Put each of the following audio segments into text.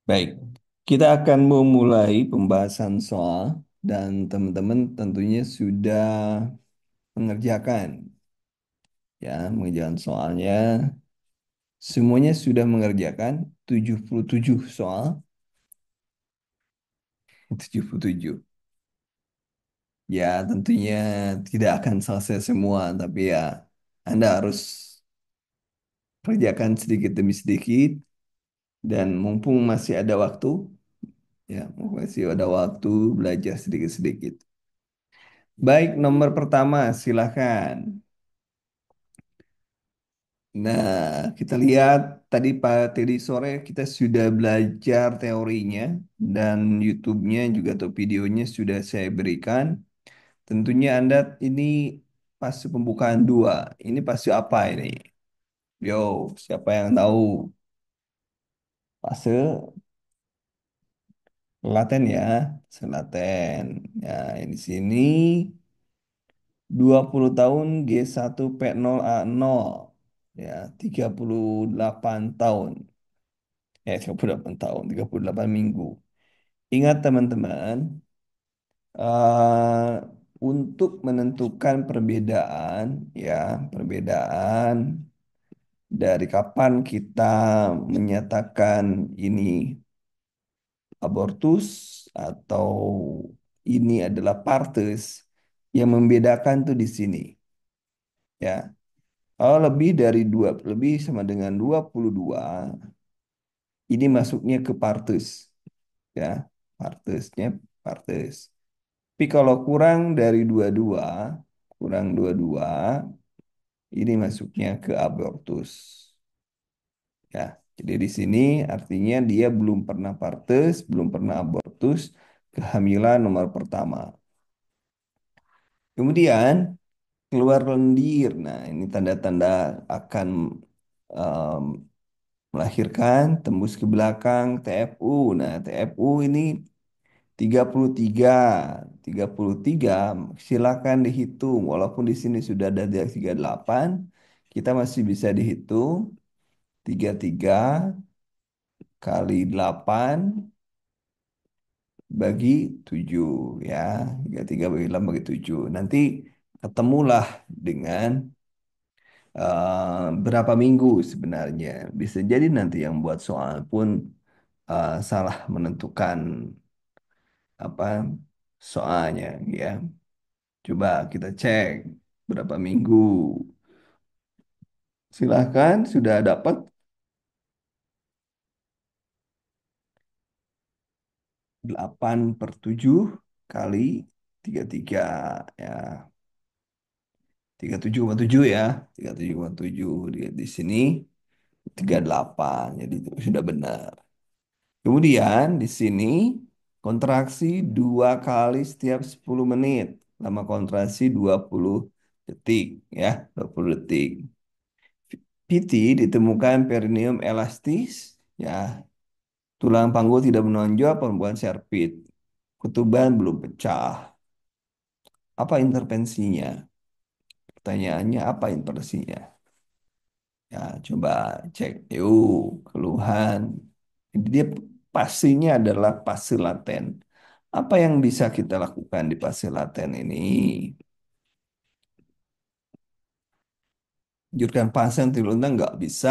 Baik, kita akan memulai pembahasan soal dan teman-teman tentunya sudah mengerjakan mengerjakan soalnya. Semuanya sudah mengerjakan 77 soal, 77. Ya, tentunya tidak akan selesai semua, tapi ya Anda harus kerjakan sedikit demi sedikit dan mumpung masih ada waktu, mumpung masih ada waktu belajar sedikit-sedikit. Baik, nomor pertama, silakan. Nah, kita lihat tadi sore kita sudah belajar teorinya dan YouTube-nya juga atau videonya sudah saya berikan. Tentunya Anda ini fase pembukaan dua. Ini fase apa ini? Yo, siapa yang tahu? Fase laten ya, selaten. Ya, di sini 20 tahun G1P0A0. Ya, 38 tahun. 38 tahun, 38 minggu. Ingat teman-teman, eh, untuk menentukan perbedaan, perbedaan dari kapan kita menyatakan ini abortus atau ini adalah partus, yang membedakan tuh di sini, ya. Kalau lebih dari dua, lebih sama dengan 22, ini masuknya ke partus, ya. Partusnya partus. Tapi kalau kurang 22, ini masuknya ke abortus. Ya, jadi di sini artinya dia belum pernah partus, belum pernah abortus, kehamilan nomor pertama. Kemudian keluar lendir. Nah, ini tanda-tanda akan em, melahirkan, tembus ke belakang, TFU. Nah, TFU ini 33, 33 silakan dihitung. Walaupun di sini sudah ada 38, kita masih bisa dihitung 33 kali 8 bagi 7, ya. 33 bagi 8 bagi 7. Nanti ketemulah dengan berapa minggu sebenarnya. Bisa jadi nanti yang buat soal pun salah menentukan apa soalnya, ya. Coba kita cek berapa minggu. Silahkan, sudah dapat 8/7 kali 33, ya. 37,7 ya. 37,7 di sini 38. Jadi itu sudah benar. Kemudian di sini kontraksi 2 kali setiap 10 menit. Lama kontraksi 20 detik, ya. 20 detik. PT ditemukan perineum elastis, ya. Tulang panggul tidak menonjol, perempuan serpit. Ketuban belum pecah. Apa intervensinya? Pertanyaannya apa intervensinya? Ya, coba cek. Yuk, keluhan. Jadi dia pastinya adalah fase laten. Apa yang bisa kita lakukan di fase laten ini? Anjurkan pasien tidur lentang nggak bisa.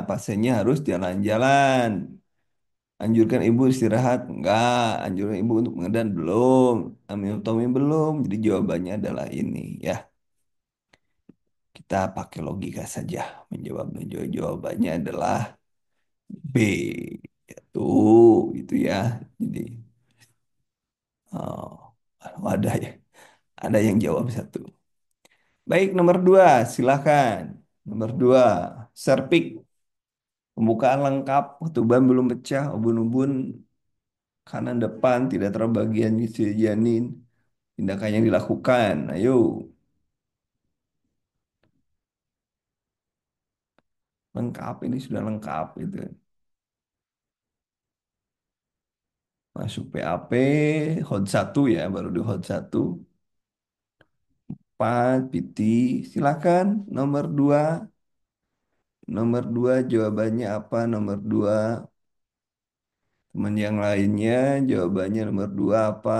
Pasiennya harus jalan-jalan. Anjurkan ibu istirahat? Enggak. Anjurkan ibu untuk mengedan? Belum. Amiotomi? Belum. Jadi jawabannya adalah ini, ya. Kita pakai logika saja menjawab. Jawabannya adalah B. Itu ya. Jadi, oh, ada ya. Ada yang jawab satu. Baik, nomor dua, silakan. Nomor dua, serpik. Pembukaan lengkap, ketuban belum pecah, ubun-ubun kanan depan tidak terlalu bagian isi janin. Tindakan yang dilakukan. Ayo, lengkap ini sudah lengkap itu. Masuk PAP, HOD 1 ya, baru di HOD 1. 4, PT. Silakan, nomor 2. Nomor 2 jawabannya apa? Nomor 2 Teman yang lainnya jawabannya nomor dua apa?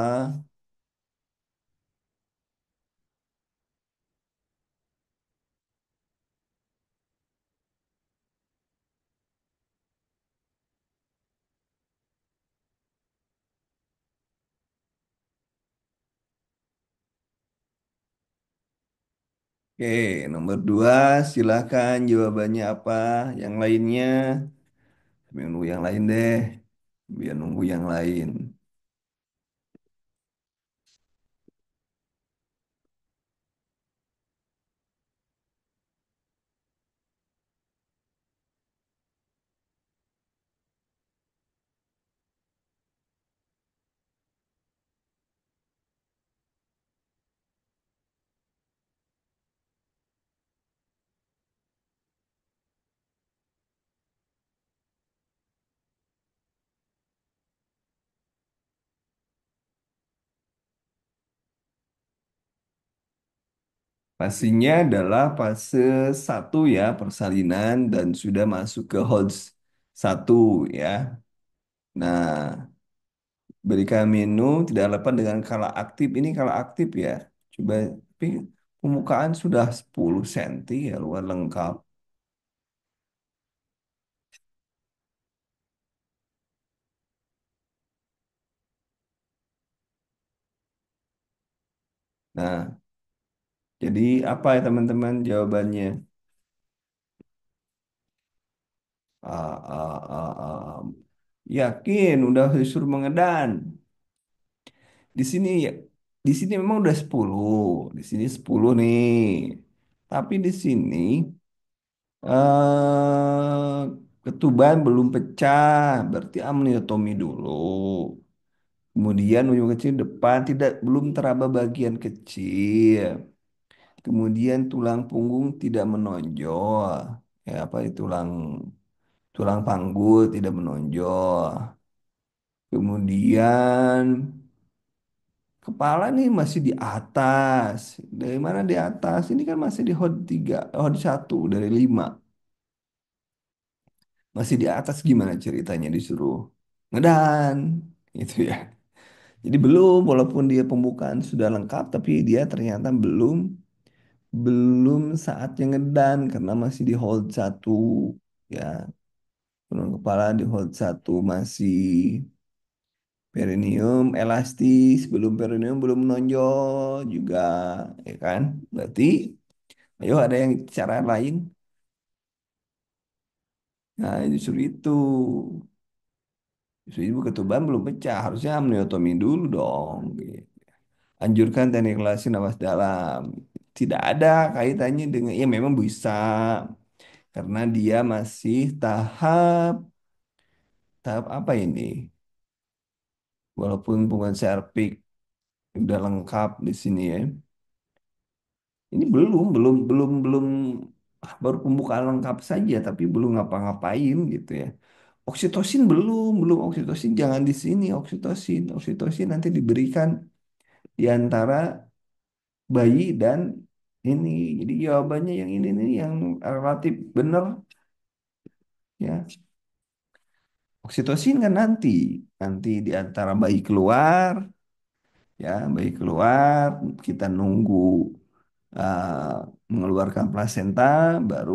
Oke, nomor dua silakan jawabannya apa? Yang lainnya, biar nunggu yang lain deh. Biar nunggu yang lain. Pastinya adalah fase satu ya, persalinan dan sudah masuk ke holds satu ya. Nah, berikan minum tidak lepas dengan kala aktif. Ini kala aktif ya. Coba, tapi permukaan sudah 10 cm ya, luar lengkap. Nah, jadi apa ya teman-teman jawabannya? Ah, ah, ah. Yakin udah disuruh mengedan. Di sini ya, di sini memang udah 10. Di sini 10 nih. Tapi di sini ketuban belum pecah, berarti amniotomi dulu. Kemudian ujung kecil depan tidak belum teraba bagian kecil. Kemudian tulang punggung tidak menonjol. Ya apa itu tulang tulang panggul tidak menonjol. Kemudian kepala nih masih di atas. Dari mana di atas? Ini kan masih di hod 3, hod 1 dari 5. Masih di atas gimana ceritanya disuruh ngedan gitu ya. Jadi belum, walaupun dia pembukaan sudah lengkap, tapi dia ternyata belum belum saatnya ngedan karena masih di hold satu ya. Penuh kepala di hold satu masih perineum elastis, belum perineum belum menonjol juga, ya kan? Berarti, ayo ada yang cara lain. Nah, justru itu. Justru ibu ketuban belum pecah, harusnya amniotomi dulu dong. Gitu. Anjurkan teknik relasi nafas dalam. Tidak ada kaitannya dengan, ya memang bisa. Karena dia masih tahap apa ini? Walaupun bukan serpik udah lengkap di sini ya. Ini belum baru pembukaan lengkap saja, tapi belum ngapa-ngapain gitu ya. Oksitosin belum oksitosin jangan di sini oksitosin. Oksitosin nanti diberikan di antara bayi dan ini. Jadi jawabannya yang ini nih yang relatif benar ya. Oksitosin kan nanti di antara bayi keluar ya, bayi keluar kita nunggu uh, mengeluarkan plasenta baru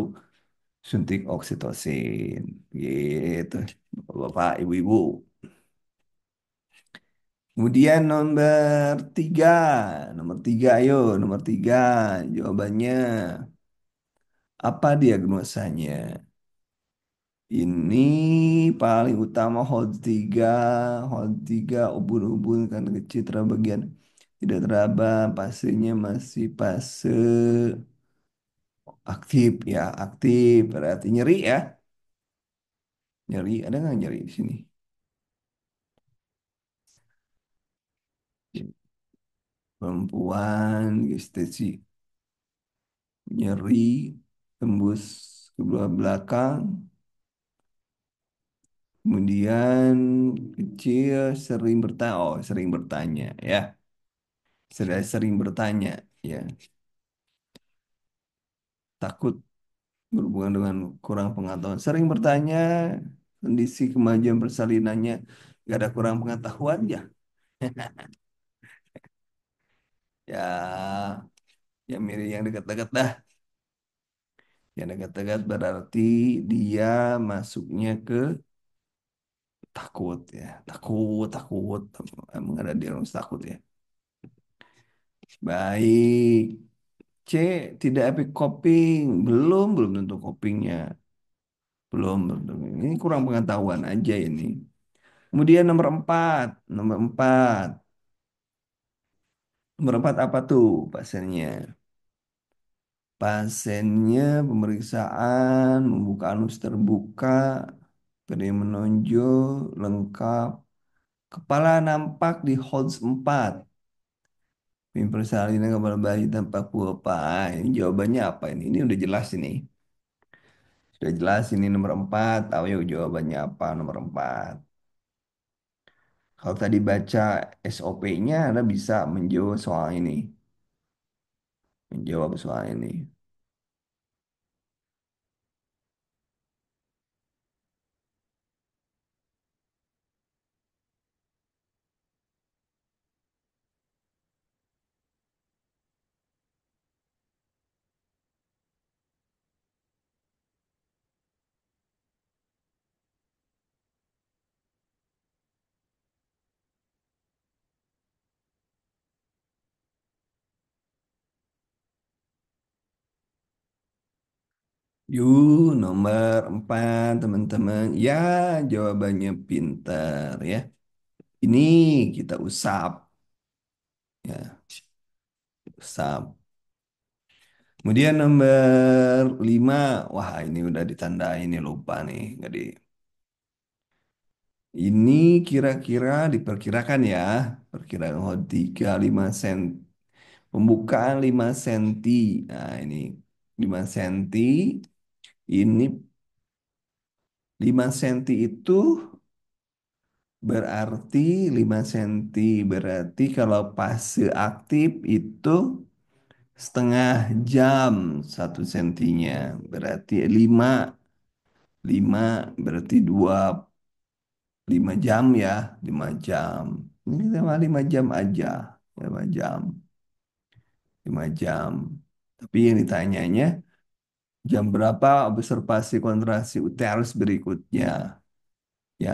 suntik oksitosin gitu. Bapak, Ibu-ibu. Kemudian nomor tiga, ayo nomor tiga jawabannya apa diagnosanya? Ini paling utama hold 3 ubun-ubun kan kecil bagian tidak teraba, pasenya masih fase aktif ya, aktif berarti nyeri ya, nyeri ada nggak nyeri di sini? Perempuan gestasi nyeri tembus ke belah belakang, kemudian kecil sering bertanya, oh sering bertanya ya, sudah sering bertanya ya, takut berhubungan dengan kurang pengetahuan. Sering bertanya kondisi kemajuan persalinannya. Gak ada kurang pengetahuan ya. Ya, yang mirip yang dekat-dekat dah. Yang dekat-dekat berarti dia masuknya ke takut ya. Takut, takut. Emang ada dia harus takut ya. Baik. C, tidak epic coping. Belum, belum tentu copingnya. Belum, belum. Tentu. Ini kurang pengetahuan aja ini. Kemudian nomor 4. Nomor 4. Nomor 4 apa tuh pasiennya? Pasiennya pemeriksaan, membuka anus terbuka, beri menonjol, lengkap. Kepala nampak di Holz 4. Mimpi salinan kepala bayi tampak pupa. Ini jawabannya apa ini? Ini udah jelas ini. Sudah jelas ini nomor 4. Ayo jawabannya apa nomor 4? Kalau tadi baca SOP-nya, Anda bisa menjawab soal ini. Menjawab soal ini. Nomor 4 teman-teman. Ya, jawabannya pintar ya. Ini kita usap ya, usap. Kemudian nomor 5. Wah, ini udah ditandai ini lupa nih. Jadi ini kira-kira diperkirakan ya. Perkiraan 3, 5 sen. Pembukaan 5 senti. Nah, ini 5 senti. Ini 5 senti itu berarti 5 senti. Berarti kalau fase aktif itu setengah jam 1 sentinya. Berarti 5 berarti 5 jam ya. 5 jam. Ini sama 5 jam aja. 5 jam. 5 jam. Tapi yang ditanyanya jam berapa observasi kontraksi uterus berikutnya? Ya,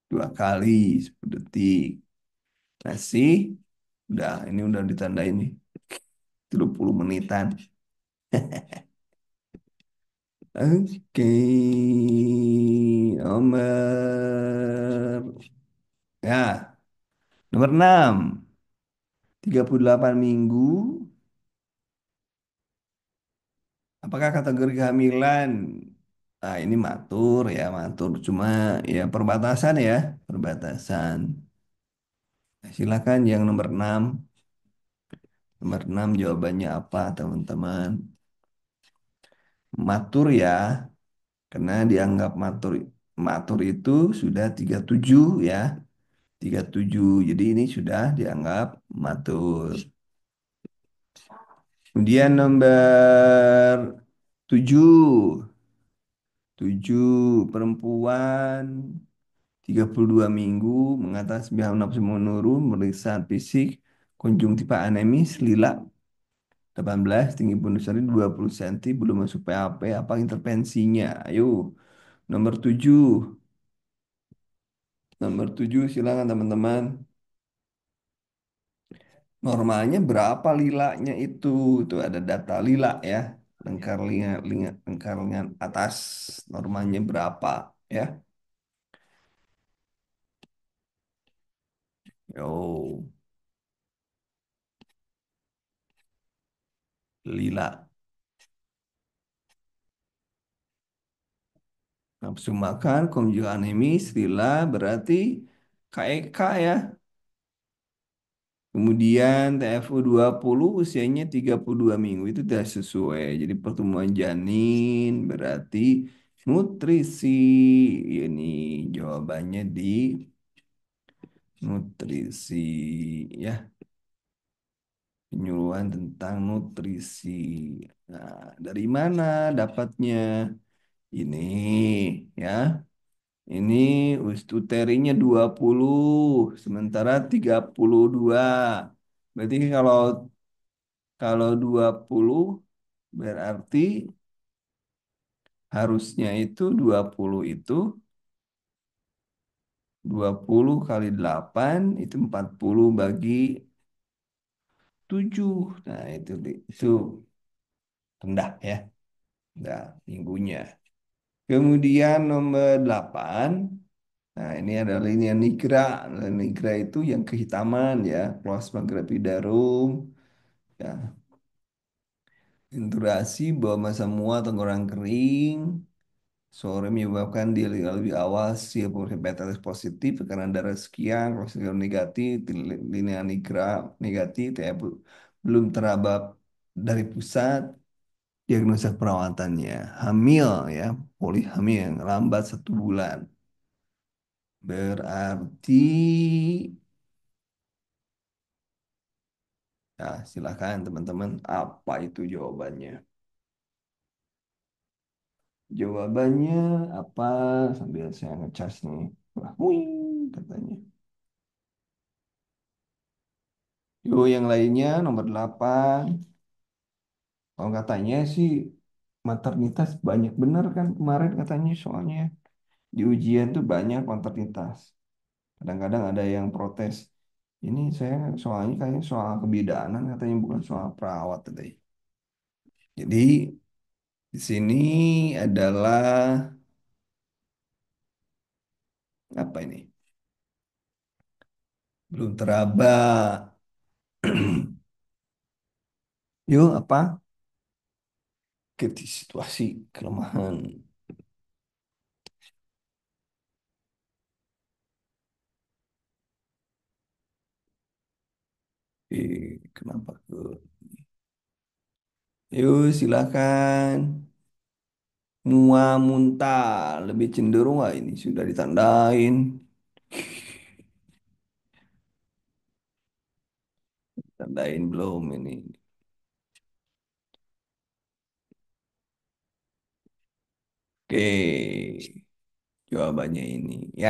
2 kali 10 detik. Masih, udah, ini udah ditanda ini 30 menitan. Oke, nomor, ya, nomor 6. 38 minggu. Apakah kategori kehamilan? Nah, ini matur ya, matur. Cuma ya perbatasan ya, perbatasan. Nah, silakan yang nomor 6. Nomor 6 jawabannya apa, teman-teman? Matur ya, karena dianggap matur matur itu sudah 37 ya. 37. Jadi ini sudah dianggap matur. Kemudian nomor 7. 7 perempuan 32 minggu mengatasi biang nafsu menurun, pemeriksaan fisik, konjungtiva anemis, lila 18, tinggi bunuh diri 20 cm, belum masuk PAP, apa intervensinya? Ayo, nomor 7. Nomor 7 silakan teman-teman. Normalnya berapa lilanya itu? Itu ada data lila ya. Lingkar lengan atas normalnya berapa ya? Yo, lila. Nafsu makan, konjuk anemis, lila berarti KEK ya. Kemudian TFU 20 usianya 32 minggu itu tidak sesuai. Jadi pertumbuhan janin berarti nutrisi. Ini jawabannya di nutrisi ya. Penyuluhan tentang nutrisi. Nah, dari mana dapatnya? Ini ya. Ini ustuterinya 20, sementara 32. Berarti kalau kalau 20 berarti harusnya itu 20 itu 20 kali 8 itu 40 bagi 7. Nah, itu rendah ya. Nah, minggunya. Kemudian nomor 8. Nah, ini adalah linear nigra. Linear nigra itu yang kehitaman ya, plasma gravidarum. Ya, interaksi bawah massa muat tenggorok kering. Sore menyebabkan dia lebih awal pemeriksaan positif karena darah sekian, kolesterol negatif, linear nigra negatif, ya, belum teraba dari pusat. Diagnosa perawatannya hamil ya, polihamil yang lambat 1 bulan. Berarti ya silakan teman-teman, apa itu jawabannya? Jawabannya apa? Sambil saya ngecas nih. Wah, wing, katanya. Yo, yang lainnya nomor 8. Kalau katanya sih maternitas banyak bener kan kemarin katanya soalnya di ujian tuh banyak maternitas. Kadang-kadang ada yang protes. Ini saya soalnya kayaknya soal kebidanan katanya bukan soal perawat tadi. Jadi di sini adalah apa ini? Belum teraba. Yuk apa? Situasi kelemahan. Kenapa ke? Yuk silakan. Muntah lebih cenderung nggak ini sudah ditandain. Tandain belum ini. Oke, jawabannya ini ya.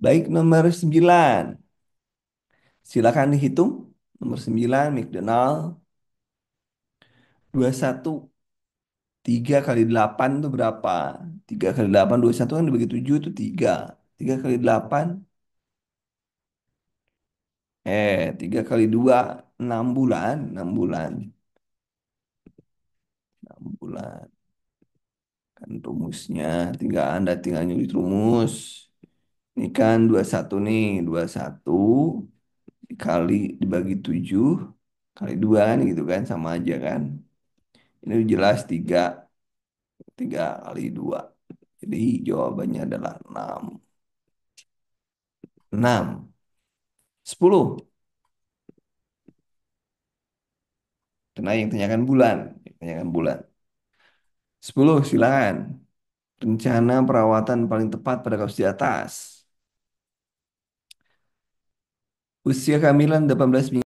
Baik nomor 9. Silakan dihitung. Nomor 9 McDonald 21. 3 kali 8 itu berapa? 3 kali 8 21 kan dibagi 7 itu 3. 3 kali 8 3 kali 2 6 bulan, 6 bulan. 6 bulan. Kan rumusnya tinggal Anda tinggal nyulit rumus. Ini kan 21 nih, 21 dikali dibagi 7 kali 2 kan gitu kan sama aja kan. Ini jelas 3 kali 2. Jadi jawabannya adalah 6. 6. 10. Karena yang tanyakan bulan. Yang tanyakan bulan. 10 silakan. Rencana perawatan paling tepat pada kasus di atas. Usia kehamilan 18 minggu.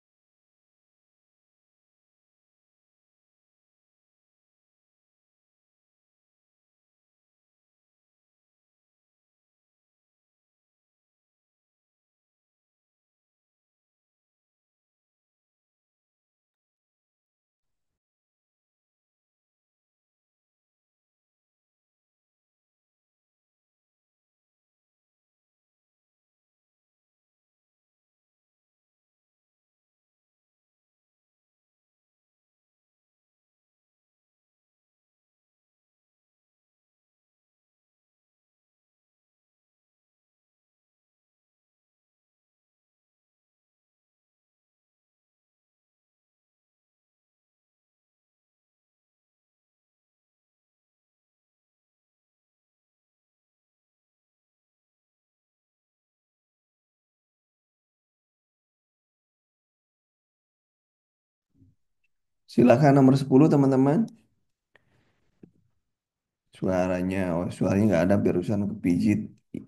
Silakan nomor 10 teman-teman. Suaranya nggak ada barusan kepijit.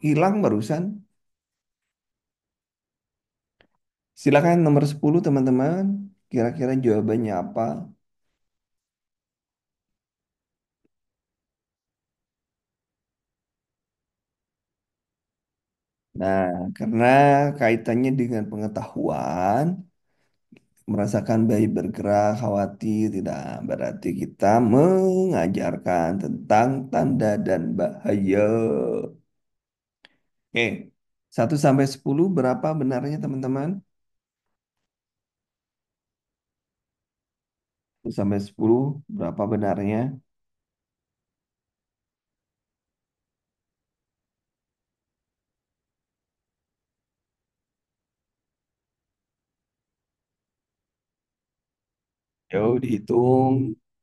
Hilang barusan. Silakan nomor 10 teman-teman. Kira-kira jawabannya apa? Nah, karena kaitannya dengan pengetahuan, merasakan bayi bergerak, khawatir, tidak berarti kita mengajarkan tentang tanda dan bahaya. Oke, 1 sampai 10 berapa benarnya teman-teman? 1 sampai 10 berapa benarnya? Yuk dihitung.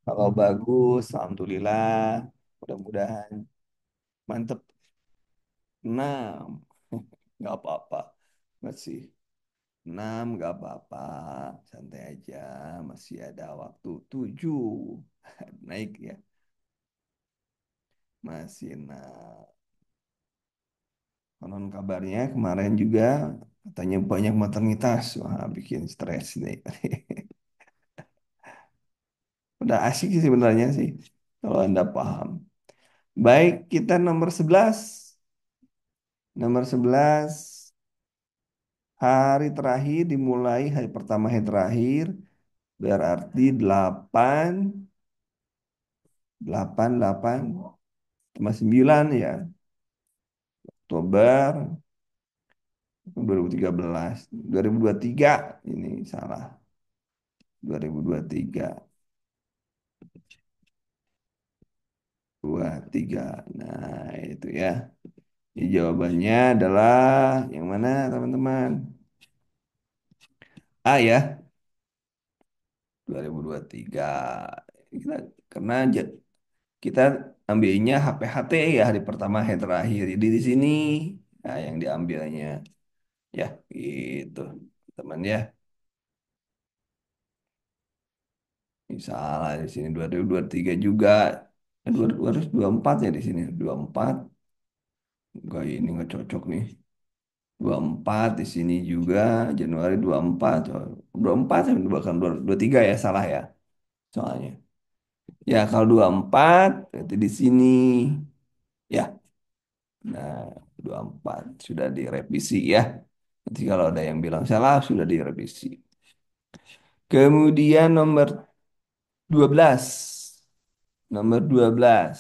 Kalau bagus, alhamdulillah. Mudah-mudahan mantep. 6, nggak apa-apa. Masih 6 nggak apa-apa. Santai aja. Masih ada waktu. 7 naik ya. Masih 6. Konon kabarnya kemarin juga katanya banyak maternitas. Wah, bikin stres nih. Udah asik sih sebenarnya sih. Kalau Anda paham. Baik, kita nomor 11. Nomor 11, hari terakhir dimulai hari pertama hari terakhir berarti 8, 8, 8, tambah 9 ya. Oktober 2013, 2023 ini salah. 2023, 23. Nah, itu ya. Jadi jawabannya adalah yang mana teman-teman? A ya, 2023. Kita, karena kita ambilnya HPHT ya hari pertama hari terakhir. Jadi di sini nah, yang diambilnya ya gitu teman ya. Ini salah di sini 2023 juga. 2024 ya di sini 24. Enggak ini nggak cocok nih. 24 di sini juga Januari 24. Oh, 24 ya bahkan 23 ya salah ya soalnya. Ya kalau 24 berarti di sini ya. Nah, 24 sudah direvisi ya. Nanti kalau ada yang bilang salah, sudah direvisi. Kemudian nomor 12. Nomor 12.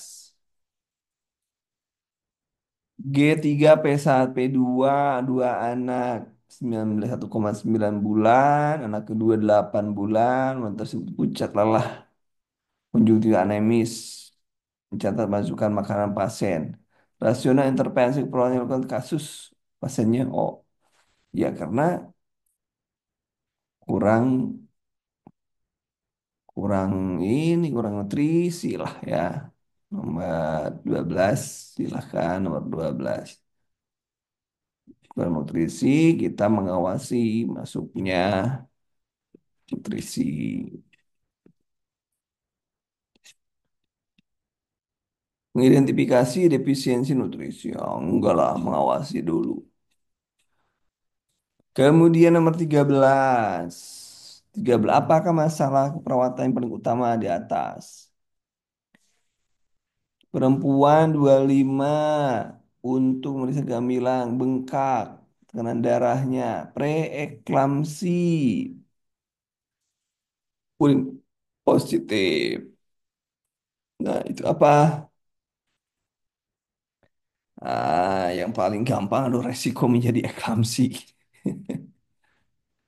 G3 P1 P2 dua anak 1,9 bulan, anak kedua 8 bulan, anak tersebut pucat lelah, konjungtiva anemis, mencatat masukan makanan pasien. Rasional intervensi penyelesaian kasus pasiennya, oh ya karena kurang kurang kurang nutrisi lah ya. Nomor 12 silahkan nomor 12. Kurang nutrisi kita mengawasi masuknya nutrisi. Mengidentifikasi defisiensi nutrisi. Oh, enggak lah, mengawasi dulu. Kemudian nomor 13. 13, apakah masalah keperawatan yang paling utama di atas? Perempuan 25 untuk memeriksa gamilang, bengkak, tekanan darahnya, preeklamsi, urin positif. Nah, itu apa? Yang paling gampang adalah resiko menjadi eklamsi.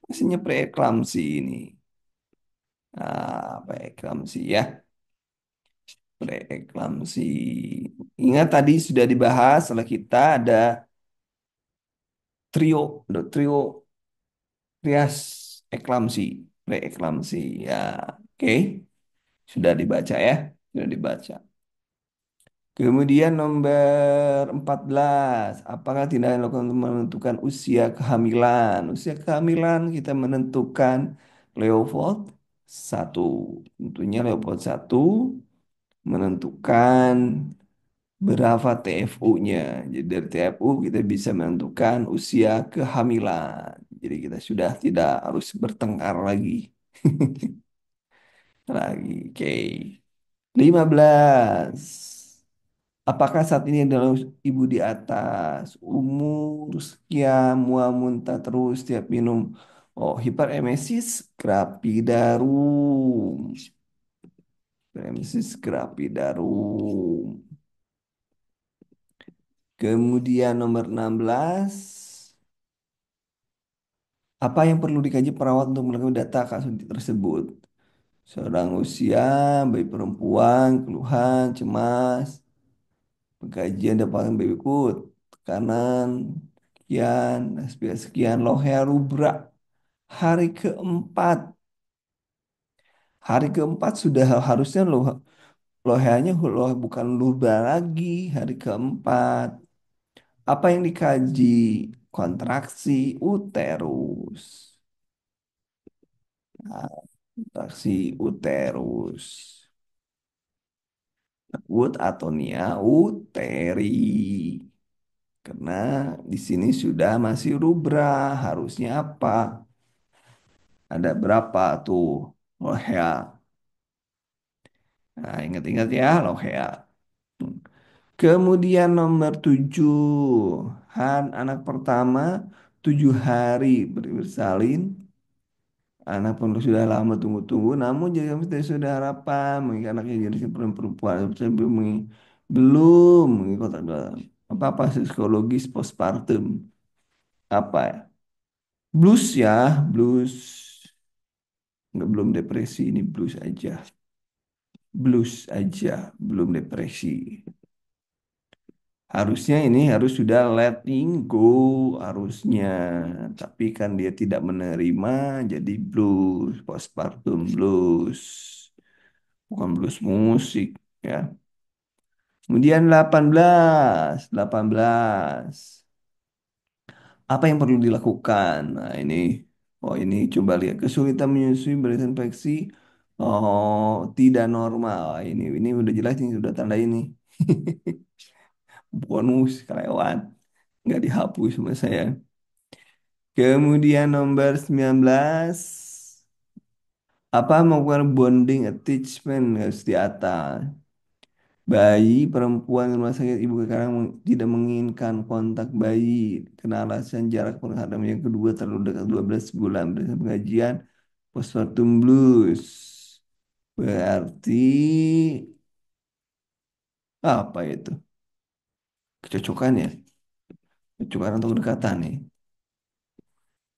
Maksudnya preeklamsi ini. Preeklamsi ya. Preeklamsi. Ingat tadi sudah dibahas setelah kita ada trio trias eklamsi, preeklamsi. Ya, oke. Sudah dibaca ya. Sudah dibaca. Kemudian nomor 14, apakah tindakan yang dilakukan untuk menentukan usia kehamilan? Usia kehamilan kita menentukan Leopold 1. Tentunya Leopold 1 menentukan berapa TFU-nya. Jadi dari TFU kita bisa menentukan usia kehamilan. Jadi kita sudah tidak harus bertengkar lagi. Lagi, oke. 15. Apakah saat ini adalah ibu di atas umur sekian muntah terus tiap minum? Oh, hiperemesis gravidarum. Hiperemesis gravidarum. Kemudian nomor 16. Apa yang perlu dikaji perawat untuk melakukan data kasus tersebut? Seorang usia, bayi perempuan, keluhan, cemas, pengkajian dapatkan baby food, tekanan, sekian, SPH sekian, lohe rubra. Hari keempat, hari keempat sudah harusnya lohenya loh bukan lubra lagi, hari keempat. Apa yang dikaji? Kontraksi uterus. Nah, kontraksi uterus. Ut atau nia uteri. Karena di sini sudah masih rubra. Harusnya apa? Ada berapa tuh? Lohea. Nah, ingat-ingat ya, lohea. Kemudian nomor 7. Han anak pertama 7 hari bersalin. Anak pun sudah lama tunggu-tunggu, namun jika tidak sudah harapan mengingat anaknya jadi perempuan belum mengikuti apa psikologis postpartum apa ya? Blues ya, blues. Nggak, belum depresi, ini blues aja, belum depresi. Harusnya ini harus sudah letting go harusnya, tapi kan dia tidak menerima, jadi blues, postpartum blues. Bukan blues musik ya. Kemudian 18. Apa yang perlu dilakukan? Nah, ini coba lihat kesulitan menyusui berinfeksi. Oh, tidak normal. Ini udah jelas ini sudah tanda ini. Bonus kelewat. Nggak dihapus sama saya. Kemudian nomor 19. Apa melakukan bonding attachment harus di atas. Bayi perempuan di rumah sakit ibu sekarang tidak menginginkan kontak bayi karena alasan jarak penghadap yang kedua terlalu dekat 12 bulan berdasarkan pengajian postpartum blues. Berarti apa itu? Kecocokan ya? Kecocokan atau kedekatan nih?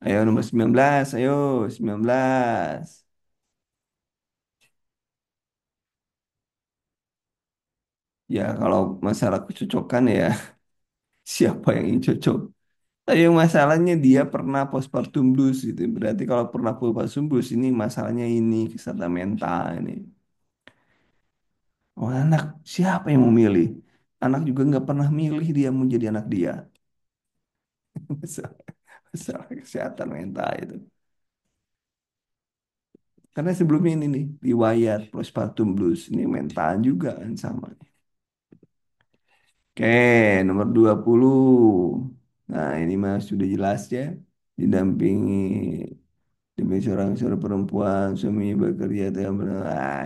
Ayo nomor 19, ayo 19. Ya kalau masalah kecocokan ya siapa yang ingin cocok? Tapi yang masalahnya dia pernah postpartum blues gitu. Berarti kalau pernah postpartum blues ini masalahnya ini kesehatan mental ini. Oh anak siapa yang mau milih? Anak juga nggak pernah milih dia mau jadi anak dia. Masalah, masalah kesehatan mental itu. Karena sebelumnya ini nih riwayat postpartum blues ini mental juga kan sama. Oke, nomor 20. Nah, ini mah sudah jelas ya. Didampingi demi seorang perempuan, suaminya bekerja,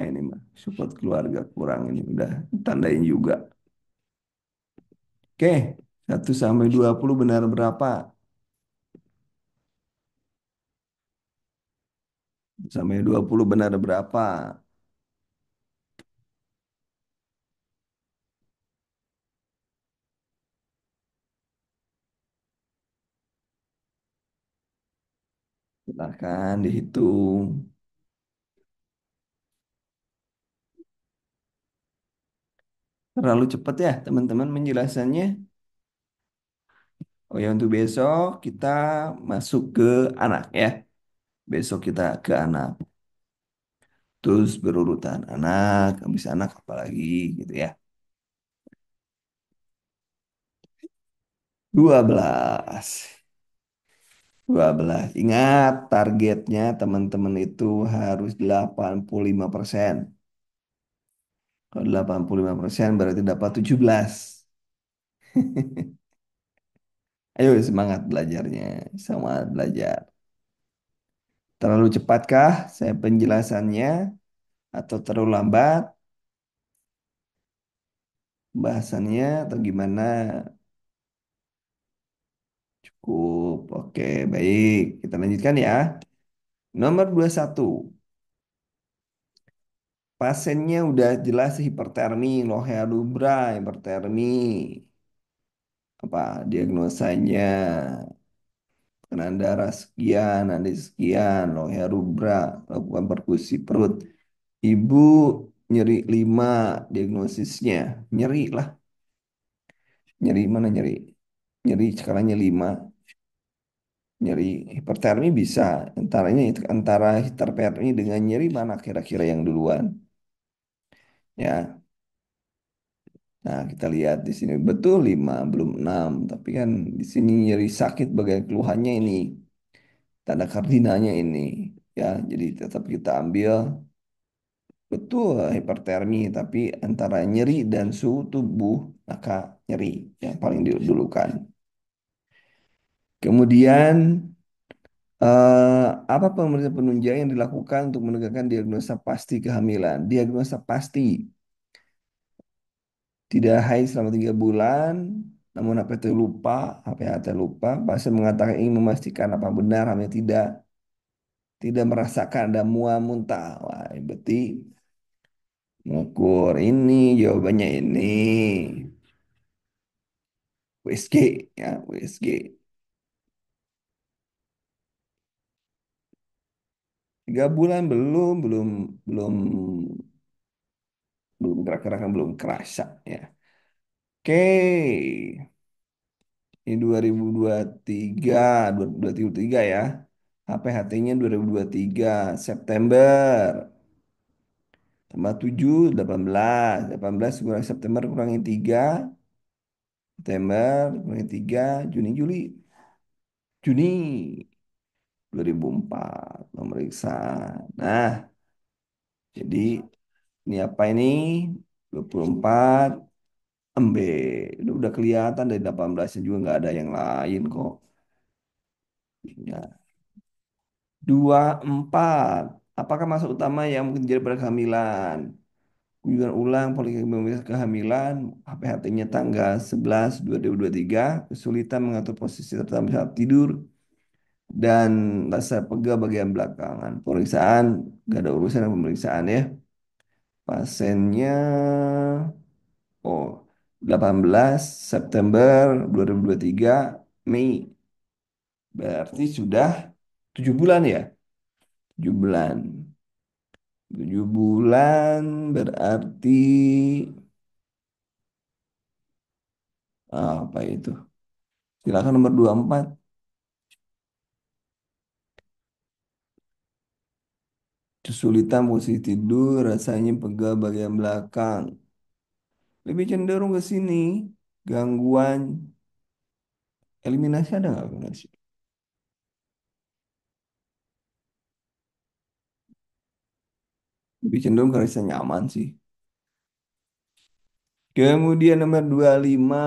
ini mah support keluarga kurang ini udah tandain juga. Oke, 1 sampai 20 benar berapa? 1 sampai 20 benar berapa? Silahkan dihitung. Terlalu cepat ya teman-teman penjelasannya. Oh ya untuk besok kita masuk ke anak ya. Besok kita ke anak. Terus berurutan anak, habis anak apalagi gitu ya. 12. 12. Ingat targetnya teman-teman itu harus 85%. Kalau 85% berarti dapat 17. Ayo semangat belajarnya. Semangat belajar. Terlalu cepatkah saya penjelasannya atau terlalu lambat? Bahasannya atau gimana? Cukup. Oke, baik. Kita lanjutkan ya. Nomor 21. Pasiennya udah jelas hipertermi, lohe rubra, hipertermi. Apa diagnosanya? Tekanan darah sekian, nadi sekian, lohe rubra, lakukan perkusi perut. Ibu nyeri 5, diagnosisnya. Nyeri lah. Nyeri mana nyeri? Nyeri skalanya 5. Nyeri hipertermi bisa. Antaranya itu antara hipertermi dengan nyeri mana kira-kira yang duluan? Ya. Nah, kita lihat di sini betul 5 belum 6. Tapi kan di sini nyeri sakit bagian keluhannya ini. Tanda kardinalnya ini. Ya, jadi tetap kita ambil betul hipertermi. Tapi antara nyeri dan suhu tubuh, maka nyeri yang paling didulukan. Kemudian, apa pemeriksaan penunjang yang dilakukan untuk menegakkan diagnosa pasti kehamilan? Diagnosa pasti tidak haid selama 3 bulan, namun HPT lupa, HPHT lupa. Pasien mengatakan ingin memastikan apa benar hamil tidak merasakan ada mual muntah. Wah, berarti mengukur ini jawabannya ini USG ya USG. 3 bulan belum belum gerak-gerakan belum kerasa ya. Oke, ini 2023, 2023 ya. HPHT-nya 2023 September. Tambah 7, 18. 18 kurang September kurangi 3. September kurangi 3. Juni, Juli. Juni 2004. Pemeriksaan. Nah, jadi ini apa ini? 24 MB. Ini udah kelihatan dari 18-nya juga nggak ada yang lain kok. Ya. 24. Apakah masa utama yang mungkin terjadi pada kehamilan? Kunjungan ulang poliklinik kehamilan, HPHT-nya tanggal 11/2/2023, kesulitan mengatur posisi terutama saat tidur, dan rasa pegal bagian belakangan. Pemeriksaan, gak ada urusan dengan pemeriksaan ya. Pasiennya, oh, 18 September 2023, Mei. Berarti sudah 7 bulan ya? 7 bulan. 7 bulan berarti apa itu? Silakan nomor 24. Kesulitan posisi tidur, rasanya pegal bagian belakang. Lebih cenderung ke sini. Gangguan eliminasi ada nggak eliminasi? Lebih cenderung ke rasa nyaman sih. Kemudian nomor 25.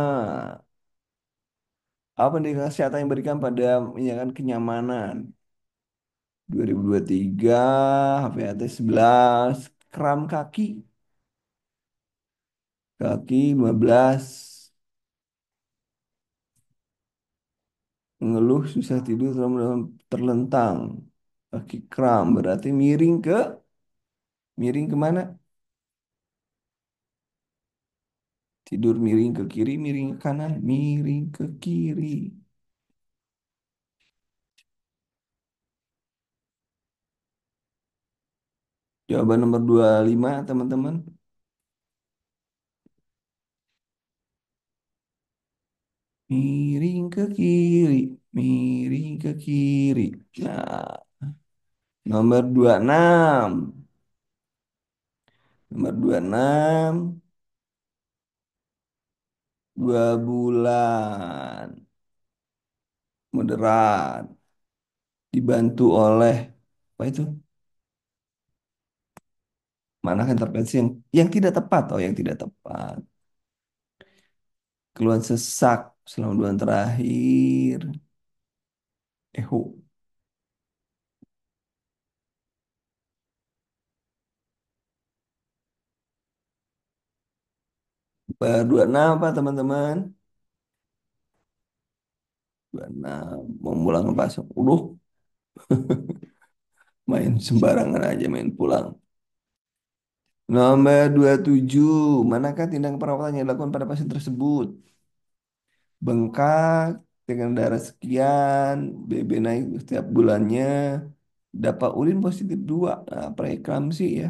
Apa pendidikan kesehatan yang diberikan pada menjaga kenyamanan? 2023, HPAT 11, kram kaki. Kaki 15, mengeluh susah tidur dalam terlentang. Kaki kram berarti miring kemana? Tidur miring ke kiri, miring ke kanan, miring ke kiri. Jawaban nomor 25 teman-teman. Miring ke kiri, miring ke kiri. Nah, nomor 26. Nomor 26, 2 bulan. Moderat. Dibantu oleh, apa itu? Mana intervensi yang tidak tepat? Oh, yang tidak tepat. Keluhan sesak selama 2 bulan terakhir. Eho. 26 apa teman-teman? 26. Mau pulang ke pasar. Main sembarangan aja main pulang. Nomor 27. Manakah tindakan perawatan yang dilakukan pada pasien tersebut? Bengkak dengan darah sekian, BB naik setiap bulannya, dapat urin positif 2. Nah, preeklamsi ya.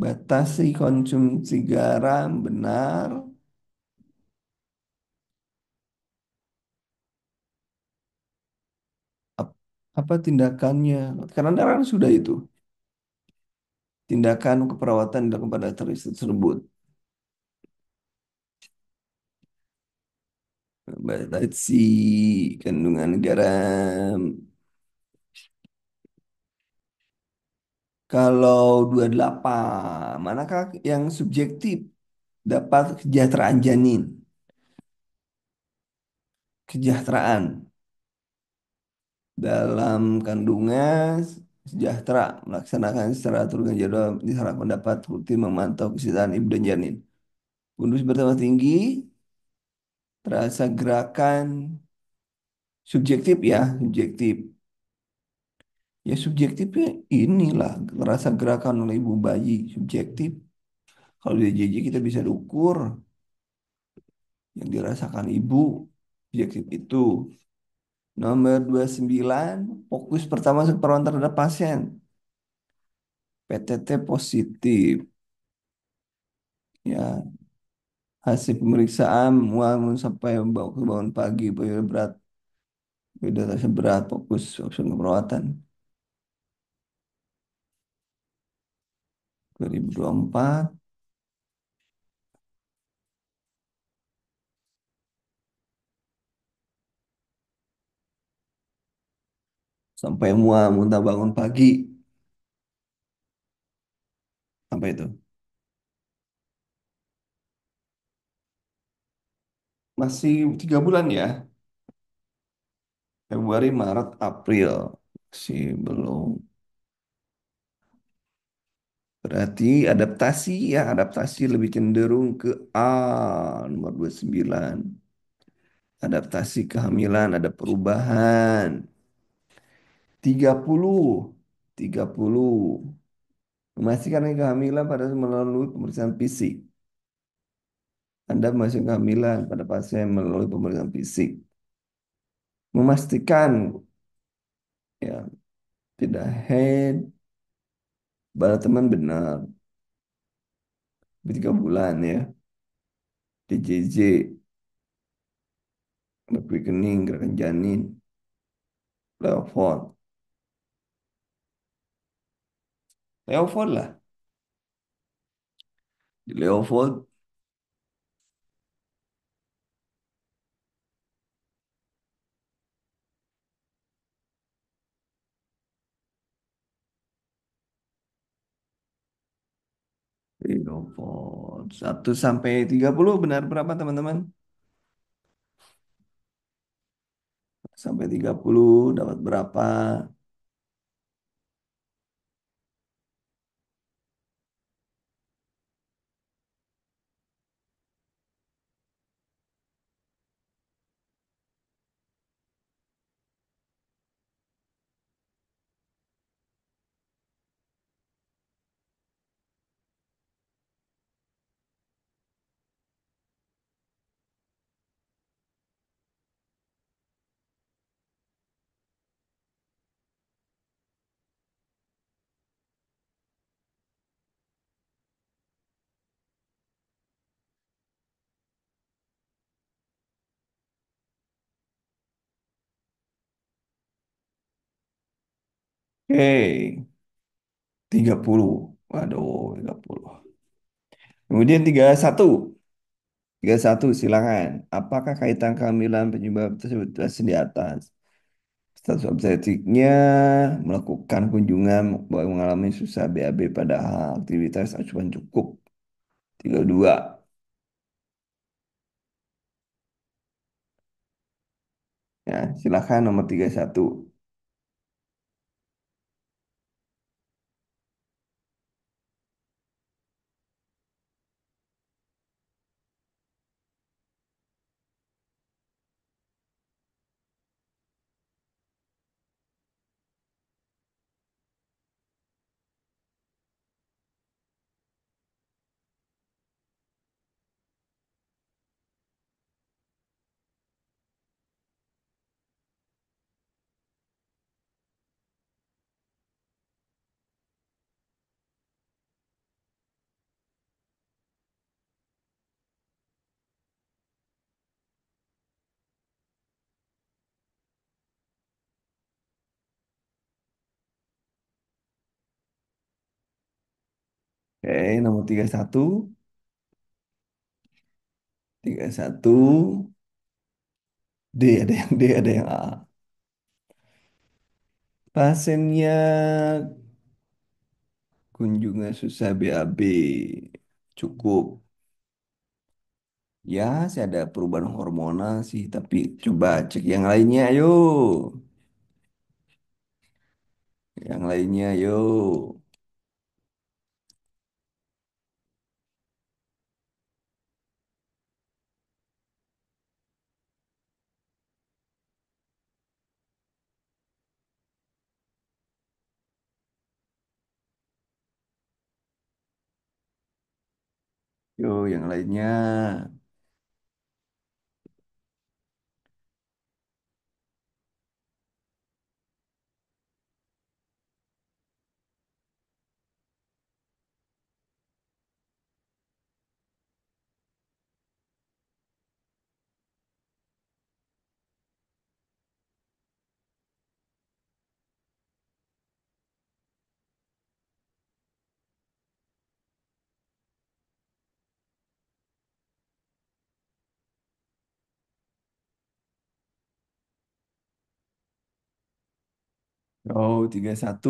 Batasi konsumsi garam, benar. Ap- Apa tindakannya? Karena darah sudah itu. Tindakan keperawatan dilakukan pada tersebut. Batasi kandungan garam. Kalau 28, manakah yang subjektif dapat kesejahteraan janin? Kesejahteraan dalam kandungan sejahtera melaksanakan secara turun jadwal diharap mendapat rutin memantau kesehatan ibu dan janin. Bundus bertambah tinggi, terasa gerakan subjektif ya, subjektif. Ya subjektifnya inilah terasa gerakan oleh ibu bayi subjektif. Kalau di JJ kita bisa ukur yang dirasakan ibu subjektif itu. Nomor 29, fokus pertama perawatan terhadap pasien. PTT positif. Ya, hasil pemeriksaan mual sampai bangun pagi, berat, beda rasa berat, fokus opsi perawatan. 2024, sampai mual muntah bangun pagi. Apa itu? Masih 3 bulan ya? Februari, Maret, April. Masih belum. Berarti adaptasi ya, adaptasi lebih cenderung ke A, nomor 29. Adaptasi kehamilan, ada perubahan. 30, 30. Memastikan kehamilan pada melalui pemeriksaan fisik. Anda memastikan kehamilan pada pasien melalui pemeriksaan fisik. Memastikan ya tidak head pada teman benar. 3 bulan ya. DJJ, quickening, gerakan janin, Leofold. Leofold lah. Di Leofold, Leofold. 1 sampai 30 benar berapa teman-teman? Sampai 30 dapat berapa? Oke, 30. Waduh, 30. Kemudian 31. 31 silakan. Apakah kaitan kehamilan penyebab tersebut jelas di atas? Status obstetriknya melakukan kunjungan mengalami susah BAB padahal aktivitas asupan cukup. 32. Ya, silakan nomor 31. Oke, nomor 31. 31. D, ada yang D, ada yang A. Pasiennya kunjungan susah BAB. Cukup. Ya, sih ada perubahan hormonal sih, tapi coba cek yang lainnya, yuk. Yang lainnya, yuk. Yuk, yang lainnya. Oh, 31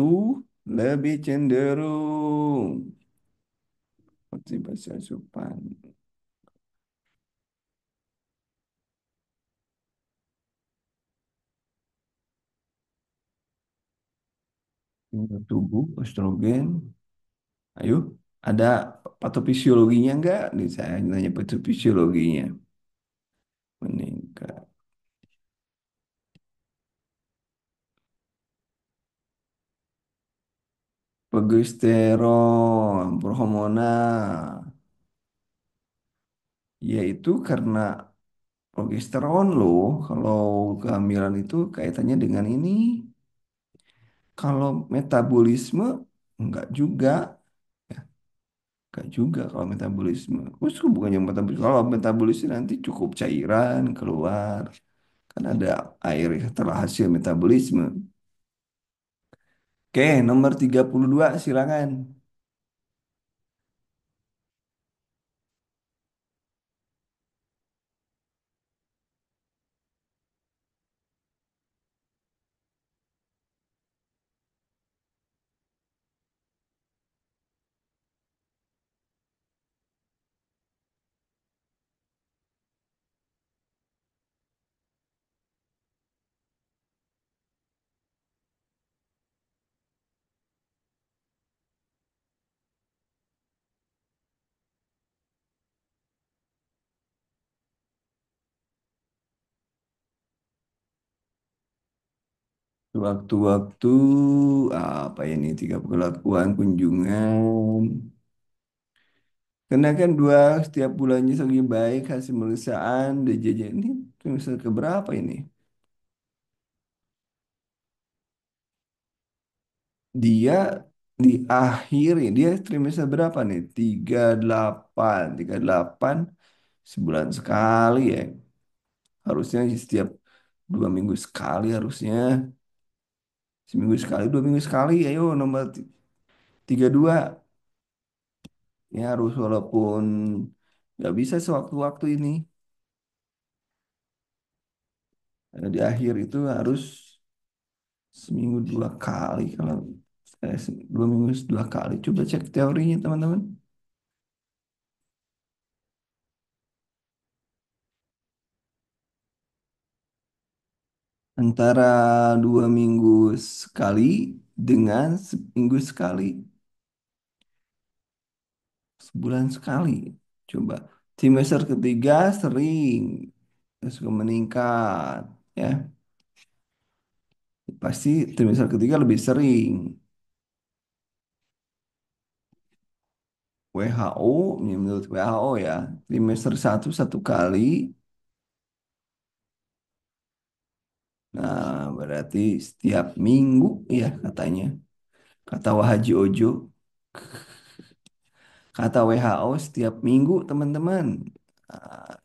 lebih cenderung. Motivasi asupan. Tubuh, estrogen. Ayo, ada patofisiologinya enggak? Nih saya nanya patofisiologinya. Meningkat. Progesteron, hormonal. Yaitu karena progesteron loh. Kalau kehamilan itu kaitannya dengan ini. Kalau metabolisme, enggak juga. Ya, enggak juga kalau metabolisme. Terus bukannya metabolisme. Kalau metabolisme nanti cukup cairan keluar. Kan ada air setelah hasil metabolisme. Oke, nomor 32 silakan. Waktu-waktu apa ini? Tiga perlakuan kunjungan. Karena kan dua setiap bulannya semakin baik hasil pemeriksaan DJJ ini trimester keberapa ini? Dia di akhir ini dia trimester berapa nih? 38, 38 sebulan sekali ya. Harusnya setiap 2 minggu sekali harusnya. Seminggu sekali, 2 minggu sekali. Ayo nomor 32. Ya harus walaupun nggak bisa sewaktu-waktu ini. Di akhir itu harus seminggu 2 kali. Kalau 2 minggu 2 kali. Coba cek teorinya teman-teman. Antara 2 minggu sekali dengan seminggu sekali. Sebulan sekali. Coba. Trimester ketiga sering. Terus meningkat. Ya, pasti trimester ketiga lebih sering. WHO, menurut WHO ya, trimester satu kali. Nah, berarti setiap minggu ya katanya. Kata Wahaji Ojo, kata WHO setiap minggu teman-teman. Ah,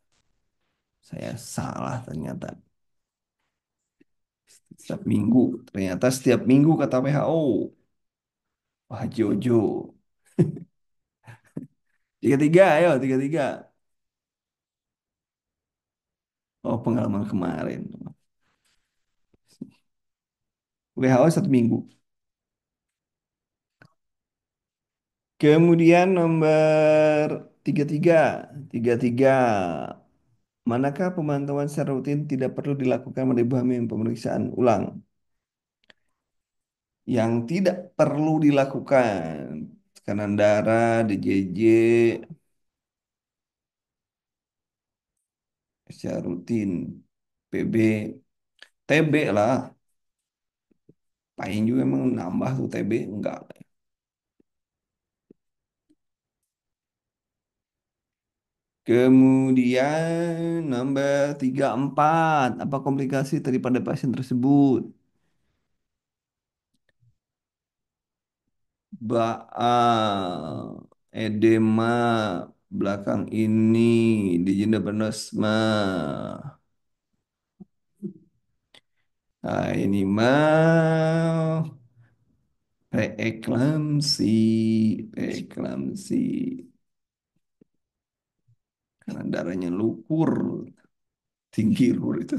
saya salah ternyata. Setiap minggu, ternyata setiap minggu kata WHO. Wahaji Ojo. Tiga tiga, ayo tiga tiga. Oh, pengalaman kemarin. WHO 1 minggu. Kemudian nomor tiga tiga, tiga tiga. Manakah pemantauan secara rutin tidak perlu dilakukan pada ibu hamil pemeriksaan ulang? Yang tidak perlu dilakukan. Tekanan darah, DJJ, secara rutin. PB, TB lah. Paling juga emang nambah tuh TB. Enggak. Kemudian nomor tiga empat. Apa komplikasi daripada pasien tersebut? Edema belakang ini, digendopanosma. Nah, ini mah preeklamsi, preeklamsi. Karena darahnya lukur, tinggi lur itu.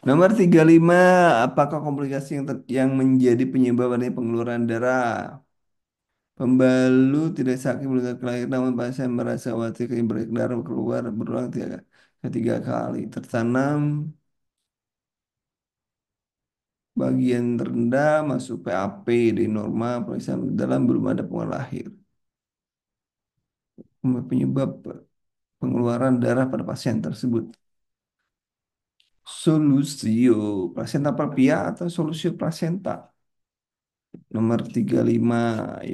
Nomor 35, apakah komplikasi yang menjadi penyebab adanya pengeluaran darah? Pembalut tidak sakit belum kelahiran namun pasien merasa khawatir ketika darah keluar berulang ketiga kali. Tertanam bagian rendah masuk PAP di normal pemeriksaan dalam belum ada pengeluaran lahir. Penyebab pengeluaran darah pada pasien tersebut. Solusio plasenta previa atau solusio plasenta? Nomor 35.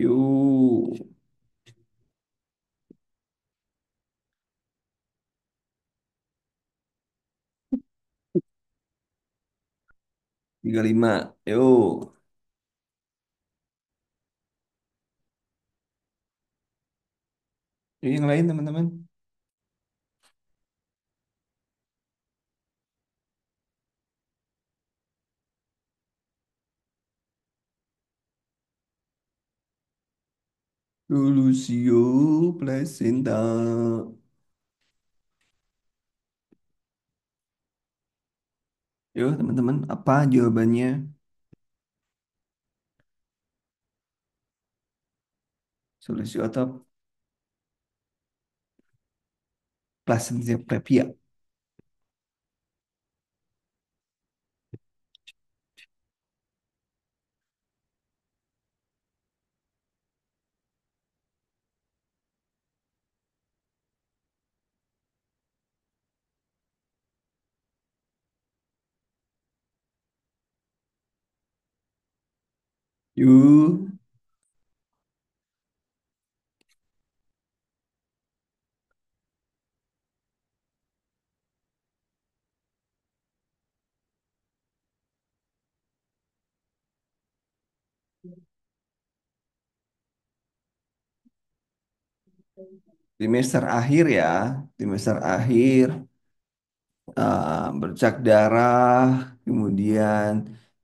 Yuk. 35. Yuk. Yuk yang lain teman-teman. Solusio plasenta. Yuk teman-teman, apa jawabannya? Solusio atau plasenta previa? Yuk. Trimester akhir ya, trimester akhir, bercak darah, kemudian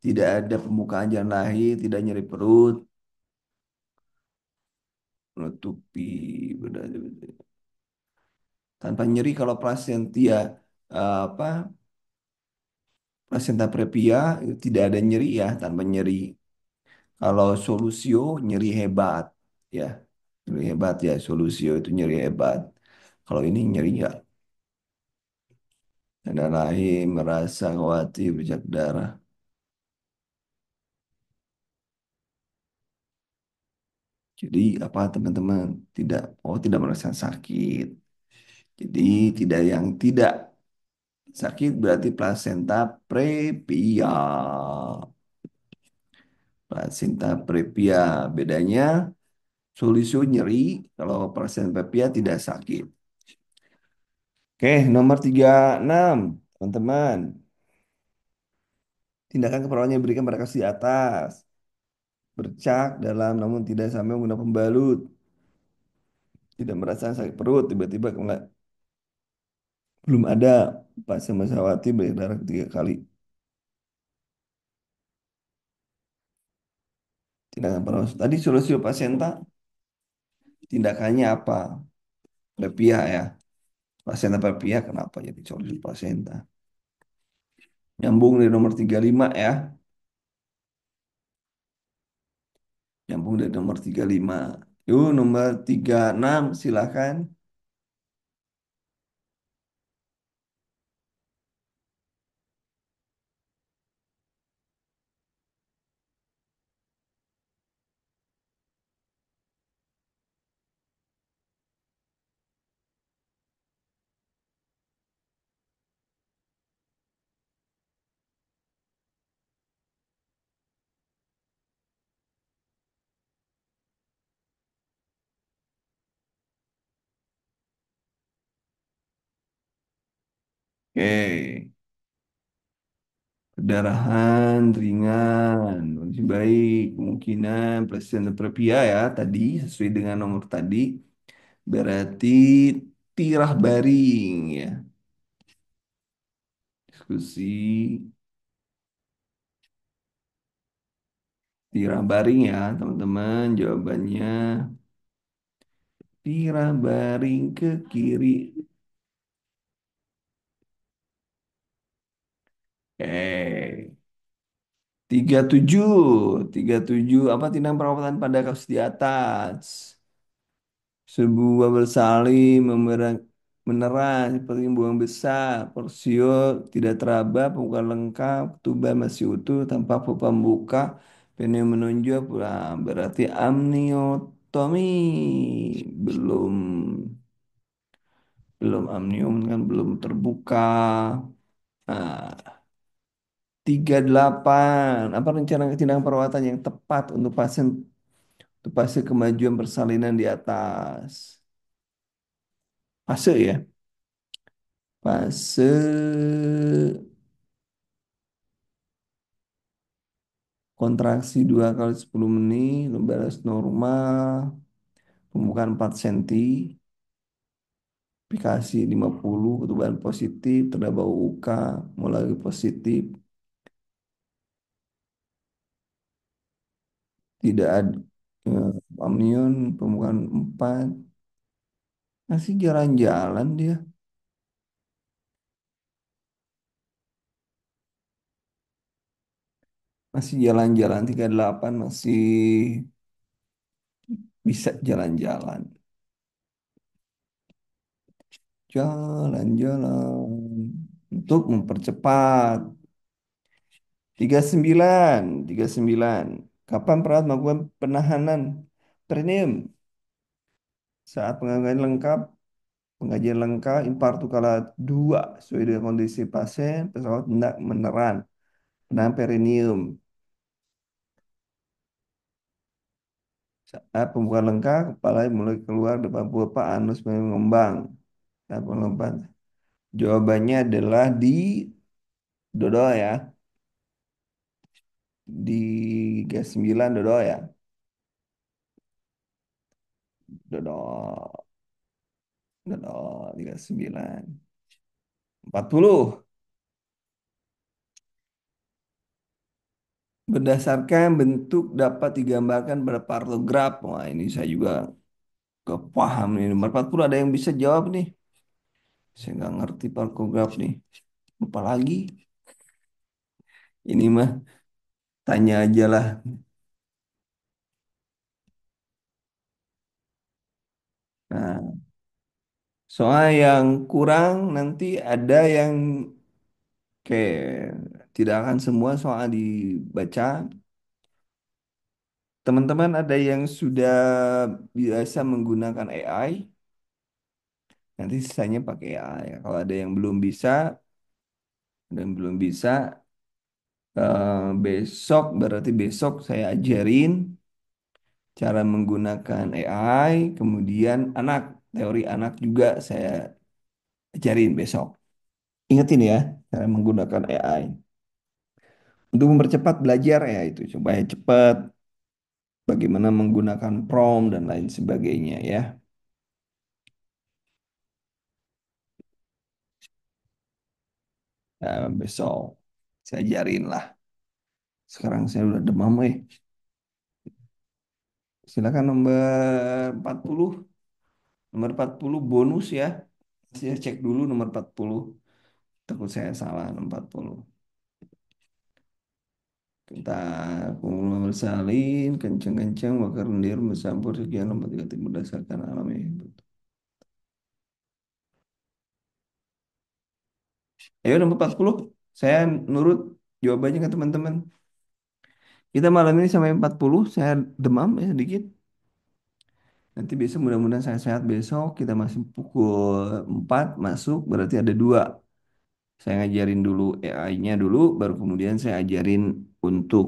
tidak ada pembukaan jalan lahir, tidak nyeri perut, menutupi tanpa nyeri kalau plasentia apa plasenta previa itu tidak ada nyeri ya, tanpa nyeri. Kalau solusio nyeri hebat ya, nyeri hebat ya, solusio itu nyeri hebat. Kalau ini nyeri nggak? Tanda lahir merasa khawatir bercak darah. Jadi apa teman-teman? Tidak, oh tidak merasa sakit. Jadi tidak yang tidak sakit berarti plasenta previa. Plasenta previa bedanya solusi nyeri kalau plasenta previa tidak sakit. Oke, nomor 36 teman-teman. Tindakan keperluan yang diberikan pada kasus di atas. Bercak dalam namun tidak sampai menggunakan pembalut. Tidak merasa sakit perut, tiba-tiba belum ada pasien Masawati berdarah ketiga kali. Tindakan perawat. Tadi solusi pasien tak Tindakannya apa? Prepiah ya. Placenta prepiah kenapa jadi solusi placenta? Nyambung dari nomor 35 ya. Nyambung dari nomor 35. Yuk, nomor 36 silakan. Oke. Perdarahan ringan, kondisi baik, kemungkinan placenta previa ya tadi sesuai dengan nomor tadi berarti tirah baring ya. Diskusi tirah baring ya teman-teman. Jawabannya tirah baring ke kiri. Tiga tujuh, tiga tujuh apa tindak perawatan pada kasus di atas. Sebuah bersalin menerang seperti buang besar, porsio tidak teraba, pembukaan lengkap, tuban masih utuh tanpa pembuka, pneu menonjol pulang. Berarti amniotomi belum belum amnion kan belum terbuka. Nah, 38. Apa rencana tindakan perawatan yang tepat untuk pasien kemajuan persalinan di atas? Fase ya. Fase kontraksi 2 kali 10 menit, balas normal, pembukaan 4 cm, aplikasi 50, ketuban positif, terdapat UK, mulai positif, tidak ada amnion, pembukaan 4, masih jalan-jalan dia, masih jalan-jalan 38 masih bisa jalan-jalan, jalan-jalan untuk mempercepat. 39, 39. Kapan perawat melakukan penahanan perineum? Saat pengajian lengkap, infartu kala 2 sesuai dengan kondisi pasien, pesawat hendak meneran. Penahan perineum. Saat pembukaan lengkap, kepala mulai keluar depan pulpa, anus mulai mengembang. Saat pengemban. Jawabannya adalah di dodol ya. Di gas 9 dodol ya. Dodol. Dodol 39. 40. Berdasarkan bentuk dapat digambarkan pada partograf. Wah, ini saya juga gak paham nih. Nomor 40 ada yang bisa jawab nih. Saya nggak ngerti partograf nih. Lupa lagi. Ini mah tanya aja lah. Nah, soal yang kurang nanti ada yang kayak tidak akan semua soal dibaca. Teman-teman ada yang sudah biasa menggunakan AI, nanti sisanya pakai AI. Kalau ada yang belum bisa, dan belum bisa, besok berarti besok saya ajarin cara menggunakan AI, kemudian teori anak juga saya ajarin besok. Ingetin ya, cara menggunakan AI. Untuk mempercepat belajar ya itu, supaya cepat, bagaimana menggunakan prompt dan lain sebagainya ya. Besok saya ajarin lah. Sekarang saya udah demam. Silakan nomor 40. Nomor 40 bonus ya. Saya cek dulu nomor 40. Takut saya salah nomor 40. Kita kumpul bersalin, kencang-kencang, bakar lendir, bercampur sekian lompat tiga tim berdasarkan alam ini. Ayo nomor 40. Saya nurut jawabannya ke teman-teman. Kita malam ini sampai 40. Saya demam ya sedikit. Nanti besok mudah-mudahan saya sehat besok. Kita masih pukul 4 masuk. Berarti ada dua. Saya ngajarin dulu AI-nya dulu. Baru kemudian saya ajarin untuk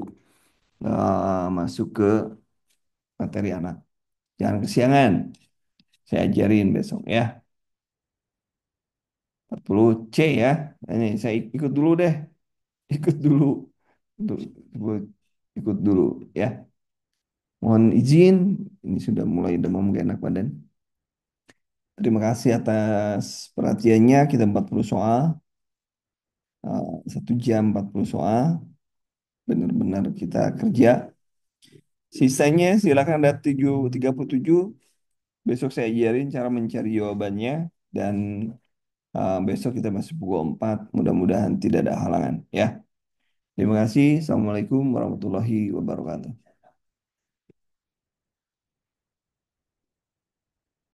masuk ke materi anak. Jangan kesiangan. Saya ajarin besok ya. 40 C ya. Ini saya ikut dulu deh. Ikut dulu. Untuk ikut dulu ya. Mohon izin. Ini sudah mulai demam gak enak badan. Terima kasih atas perhatiannya. Kita 40 soal. 1 jam 40 soal. Benar-benar kita kerja. Sisanya silakan ada 37. Besok saya ajarin cara mencari jawabannya. Dan besok kita masih pukul 4. Mudah-mudahan tidak ada halangan ya. Terima kasih. Assalamualaikum warahmatullahi wabarakatuh.